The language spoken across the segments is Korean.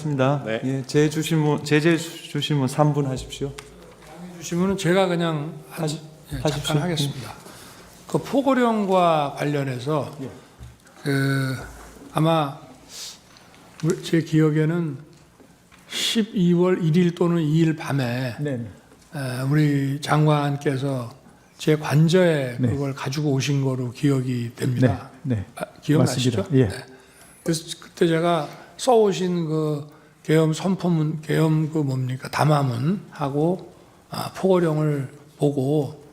하겠습니다. 네. 예, 제재 주시면 3분 하십시오. 주시면은 제가 그냥 하십시오. 잠깐 하겠습니다. 그 포고령과 관련해서 아마 제 기억에는 12월 1일 또는 2일 밤에 네. 우리 장관께서 제 관저에 네. 그걸 가지고 오신 거로 기억이 됩니다. 네. 기억나시죠? 맞습니다. 예. 네. 그래서 그때 제가 써오신 그 계엄 선포문, 계엄 그 뭡니까 담화문하고 포고령을 보고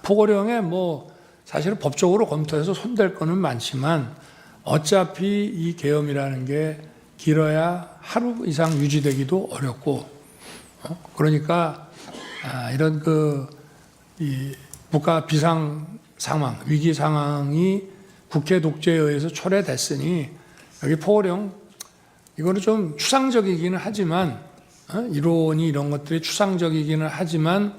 포고령에 뭐 사실은 법적으로 검토해서 손댈 거는 많지만 어차피 이 계엄이라는 게 길어야 하루 이상 유지되기도 어렵고 그러니까 이런 이 국가 비상 상황, 위기 상황이 국회 독재에 의해서 초래됐으니 여기 포고령 이거는 좀 추상적이기는 하지만 이론이 이런 것들이 추상적이기는 하지만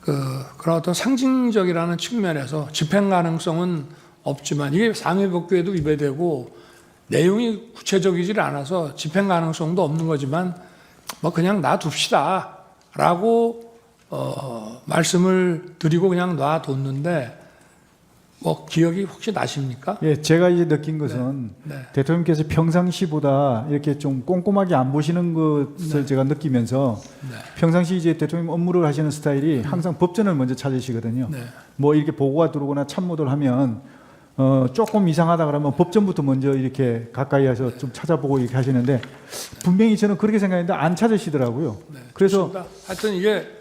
그런 어떤 상징적이라는 측면에서 집행 가능성은 없지만 이게 상해법규에도 위배되고 내용이 구체적이질 않아서 집행 가능성도 없는 거지만 뭐 그냥 놔둡시다라고 말씀을 드리고 그냥 놔뒀는데 뭐 기억이 혹시 나십니까? 예, 제가 이제 느낀 것은 네. 대통령께서 평상시보다 이렇게 좀 꼼꼼하게 안 보시는 것을 제가 느끼면서 평상시 이제 대통령 업무를 하시는 스타일이 항상 법전을 먼저 찾으시거든요. 네. 뭐 이렇게 보고가 들어오거나 참모들 하면 조금 이상하다 그러면 법전부터 먼저 이렇게 가까이 해서 좀 찾아보고 이렇게 하시는데 분명히 저는 그렇게 생각했는데 안 찾으시더라고요. 그래서 좋습니다. 하여튼 이게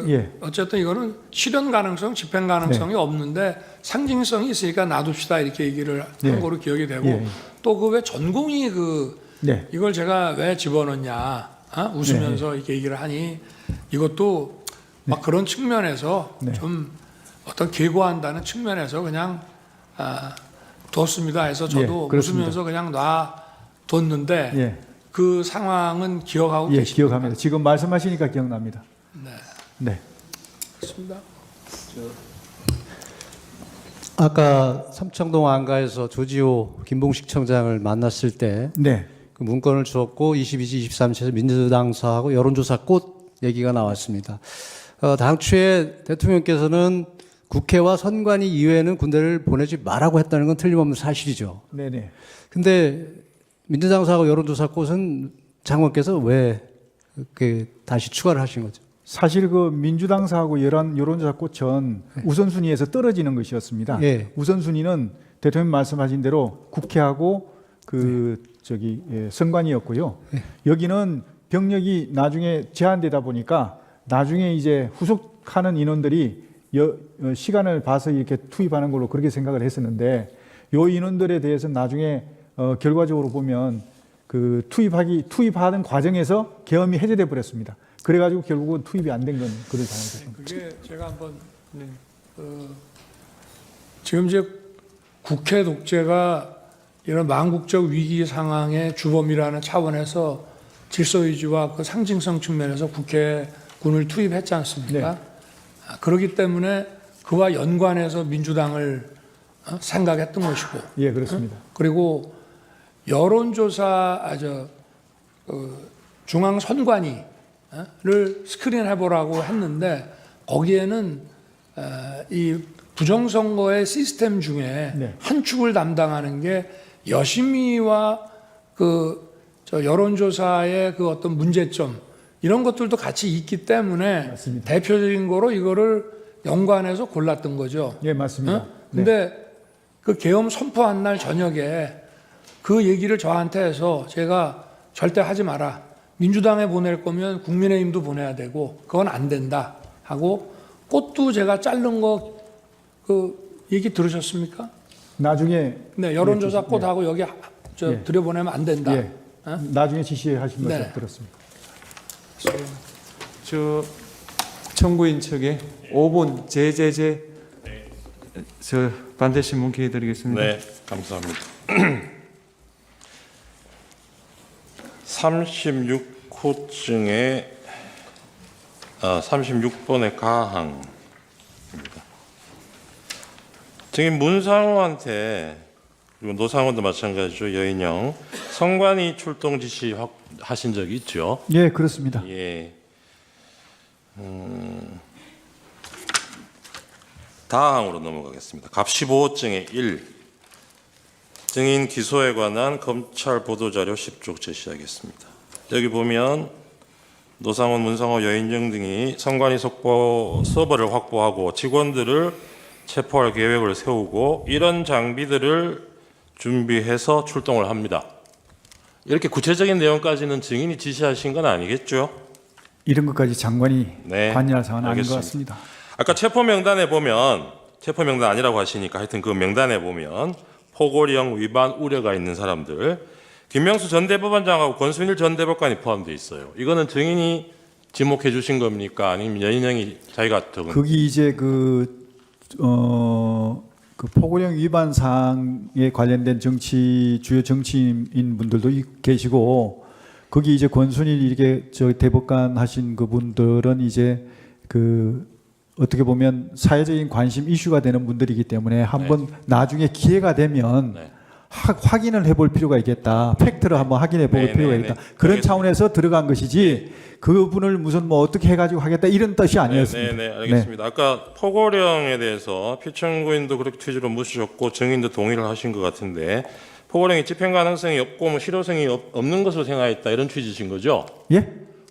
예. 어쨌든 이거는 실현 가능성, 집행 가능성이 없는데 상징성이 있으니까 놔둡시다 이렇게 얘기를 한 거로 기억이 되고 예. 또 그 왜 전공이 네. 이걸 제가 왜 집어넣냐 웃으면서 이렇게 얘기를 하니 이것도 막 그런 측면에서 좀 어떤 계고한다는 측면에서 그냥 뒀습니다 해서 저도 그렇습니다. 웃으면서 그냥 놔뒀는데 예. 그 상황은 기억하고 예, 계십니까? 기억합니다. 지금 말씀하시니까 기억납니다. 네. 그렇습니다. 아까 삼청동 안가에서 조지호 김봉식 청장을 만났을 때 네. 그 문건을 주었고 22지 23지에서 민주당사하고 여론조사 꽃 얘기가 나왔습니다. 당초에 대통령께서는 국회와 선관위 이외에는 군대를 보내지 말라고 했다는 건 틀림없는 사실이죠. 네네. 근데 민주당사하고 여론조사 꽃은 장관께서 왜 다시 추가를 하신 거죠? 사실 그 민주당사하고 여론조사 꽃은 우선순위에서 떨어지는 것이었습니다. 예. 우선순위는 대통령 말씀하신 대로 국회하고 선관위였고요. 여기는 병력이 나중에 제한되다 보니까 나중에 이제 후속하는 인원들이 시간을 봐서 이렇게 투입하는 걸로 그렇게 생각을 했었는데 요 인원들에 대해서 나중에 결과적으로 보면 그 투입하는 과정에서 계엄이 해제돼 버렸습니다. 그래가지고 결국은 투입이 안 된 건 그런 상황이죠. 그게 제가 한번 지금 이제 국회 독재가 이런 망국적 위기 상황의 주범이라는 차원에서 질서 유지와 그 상징성 측면에서 국회에 군을 투입했지 않습니까? 그렇기 때문에 그와 연관해서 민주당을 생각했던 것이고, 예, 그렇습니다. 그리고 여론조사 중앙선관위를 스크린해보라고 했는데 거기에는 이 부정선거의 시스템 중에 한 축을 담당하는 게 여심위와 여론조사의 그 어떤 문제점 이런 것들도 같이 있기 때문에 맞습니다. 대표적인 거로 이거를 연관해서 골랐던 거죠. 예, 맞습니다. 근데 그 계엄 선포한 날 저녁에 그 얘기를 저한테 해서 제가 절대 하지 마라. 민주당에 보낼 거면 국민의힘도 보내야 되고 그건 안 된다 하고 꽃도 제가 자른 거 그 얘기 들으셨습니까? 나중에 네, 여론조사 꽃하고 여기 들여보내면 안 된다. 예, 나중에 지시하신 것을 들었습니다. 저 청구인 측에 5분 제제제 반대 신문 기회 드리겠습니다. 네, 감사합니다. 36호증의 36번의 가항입니다. 증인 문상호한테 그리고 노상원도 마찬가지죠. 여인영 선관위 출동 지시 하신 적이 있죠. 예, 그렇습니다. 예. 다항으로 넘어가겠습니다. 갑 15호증의 1. 증인 기소에 관한 검찰 보도자료 10쪽 제시하겠습니다. 여기 보면 노상원, 문상호, 여인영 등이 선관위 서버를 확보하고 직원들을 체포할 계획을 세우고 이런 장비들을 준비해서 출동을 합니다. 이렇게 구체적인 내용까지는 증인이 지시하신 건 아니겠죠? 이런 것까지 장관이 네, 관여할 사안은 아닌 것 알겠습니다. 같습니다. 아까 체포 명단에 보면 체포 명단 아니라고 하시니까 하여튼 그 명단에 보면 포고령 위반 우려가 있는 사람들 김명수 전 대법원장하고 권순일 전 대법관이 포함되어 있어요. 이거는 증인이 지목해 주신 겁니까? 아니면 여인영이 자기가 적은? 거기 이제 그 포고령 위반 사항에 관련된 주요 정치인 분들도 계시고 거기 이제 권순일 이렇게 대법관 하신 그분들은 이제 그 어떻게 보면 사회적인 관심 이슈가 되는 분들이기 때문에 한번 나중에 기회가 되면 네. 확인을 해볼 필요가 있겠다. 팩트를 한번 확인해 볼 네, 필요가 네, 있다. 네. 그런 알겠습니다. 차원에서 들어간 것이지 그분을 무슨 뭐 어떻게 해가지고 하겠다 이런 뜻이 아니었습니다. 네, 알겠습니다. 아까 포고령에 대해서 피청구인도 그렇게 취지로 묻으셨고 증인도 동의를 하신 것 같은데 포고령이 집행 가능성이 없고 뭐 실효성이 없는 것으로 생각했다 이런 취지신 거죠? 예?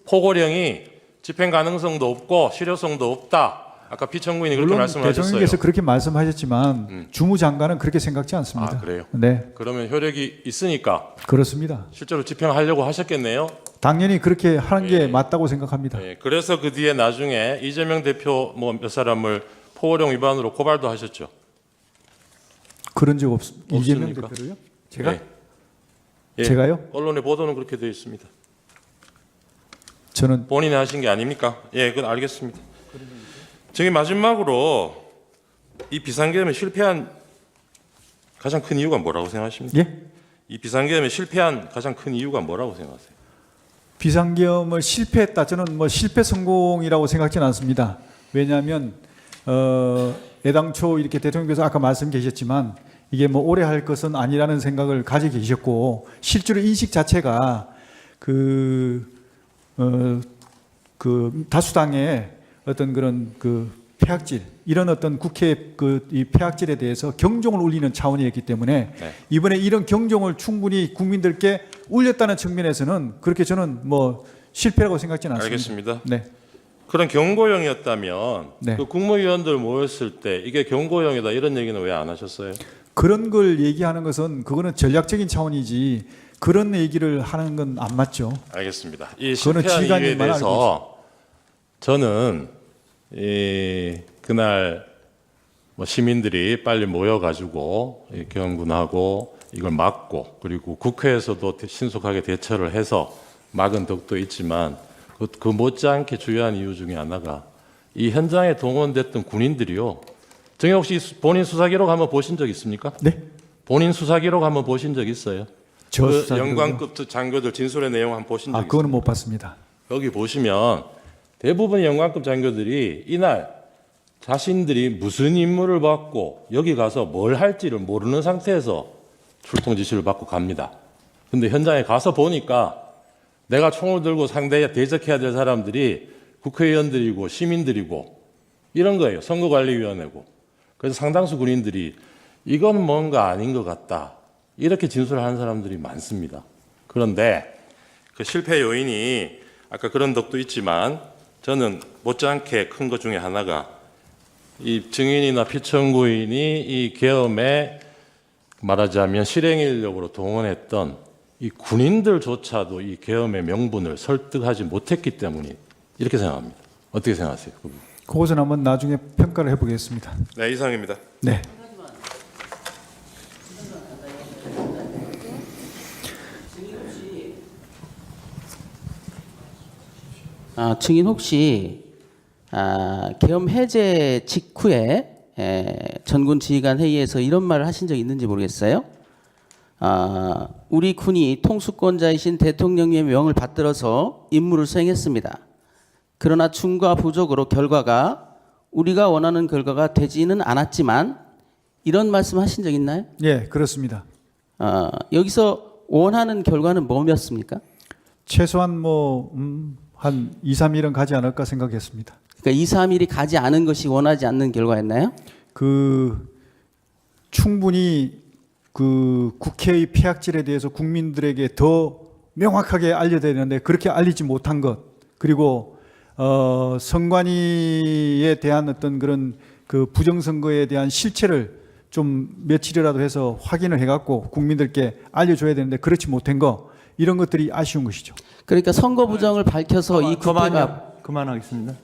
포고령이 집행 가능성도 없고 실효성도 없다. 아까 피청구인이 그렇게 물론 말씀을 하셨어요. 대통령께서 그렇게 말씀하셨지만 주무장관은 그렇게 생각지 않습니다. 아, 그래요? 네, 그러면 효력이 있으니까 그렇습니다. 실제로 집행하려고 하셨겠네요. 당연히 그렇게 하는 게 예. 맞다고 생각합니다. 네, 그래서 그 뒤에 나중에 이재명 대표 뭐 몇 사람을 포고령 위반으로 고발도 하셨죠. 그런 적 없습니다. 이재명 없습니까? 대표로요? 제가? 예. 예. 제가요? 언론의 보도는 그렇게 되어 있습니다. 저는 본인이 하신 게 아닙니까? 예, 그건 알겠습니다. 저기 마지막으로 이 비상계엄에 실패한 가장 큰 이유가 뭐라고 생각하십니까? 예? 이 비상계엄에 실패한 가장 큰 이유가 뭐라고 생각하세요? 비상계엄을 실패했다. 저는 뭐 실패 성공이라고 생각지는 않습니다. 왜냐하면 애당초 이렇게 대통령께서 아까 말씀 계셨지만 이게 뭐 오래 할 것은 아니라는 생각을 가지고 계셨고 실제로 인식 자체가 그 다수당의 어떤 그런 폐악질 이런 어떤 국회 이 폐악질에 대해서 경종을 울리는 차원이었기 때문에 네. 이번에 이런 경종을 충분히 국민들께 울렸다는 측면에서는 그렇게 저는 뭐 실패라고 생각지는 않습니다. 알겠습니다. 네. 그런 경고형이었다면 네. 그 국무위원들 모였을 때 이게 경고형이다 이런 얘기는 왜 안 하셨어요? 그런 걸 얘기하는 것은 그거는 전략적인 차원이지 그런 얘기를 하는 건 안 맞죠. 알겠습니다. 이 그거는 실패한 이유에 지휘관님만 알고 대해서 저는 그날 뭐 시민들이 빨리 모여가지고 경군하고 이걸 막고 그리고 국회에서도 신속하게 대처를 해서 막은 덕도 있지만 그 못지않게 중요한 이유 중에 하나가 이 현장에 동원됐던 군인들이요. 정희 혹시 본인 수사 기록 한번 보신 적 있습니까? 네. 본인 수사 기록 한번 보신 적 있어요? 저 그 수사 영관급 장교들 진술의 내용 한번 보신 적 있어요? 그거는 못 봤습니다. 여기 보시면 대부분 영관급 장교들이 이날 자신들이 무슨 임무를 받고 여기 가서 뭘 할지를 모르는 상태에서 출동 지시를 받고 갑니다. 근데 현장에 가서 보니까 내가 총을 들고 상대에 대적해야 될 사람들이 국회의원들이고 시민들이고 이런 거예요. 선거관리위원회고. 그래서 상당수 군인들이 이건 뭔가 아닌 것 같다. 이렇게 진술을 하는 사람들이 많습니다. 그런데 그 실패 요인이 아까 그런 덕도 있지만 저는 못지않게 큰 것 중에 하나가 이 증인이나 피청구인이 이 계엄에 말하자면 실행 인력으로 동원했던 이 군인들조차도 이 계엄의 명분을 설득하지 못했기 때문이 이렇게 생각합니다. 어떻게 생각하세요? 그것은 한번 나중에 평가를 해보겠습니다. 네, 이상입니다. 네. 증인 혹시 계엄 해제 직후에 전군 지휘관 회의에서 이런 말을 하신 적 있는지 모르겠어요. 우리 군이 통수권자이신 대통령님의 명을 받들어서 임무를 수행했습니다. 그러나 충과 부족으로 결과가 우리가 원하는 결과가 되지는 않았지만 이런 말씀 하신 적 있나요? 예, 그렇습니다. 여기서 원하는 결과는 뭐였습니까? 최소한 한 2, 3일은 가지 않을까 생각했습니다. 그러니까 2, 3일이 가지 않은 것이 원하지 않는 결과였나요? 충분히 국회의 폐악질에 대해서 국민들에게 더 명확하게 알려야 되는데 그렇게 알리지 못한 것, 그리고 선관위에 대한 어떤 그런 부정선거에 대한 실체를 좀 며칠이라도 해서 확인을 해갖고 국민들께 알려줘야 되는데 그렇지 못한 거, 이런 것들이 아쉬운 것이죠. 그러니까 선거 부정을 밝혀서 이 국회가 그만하겠습니다.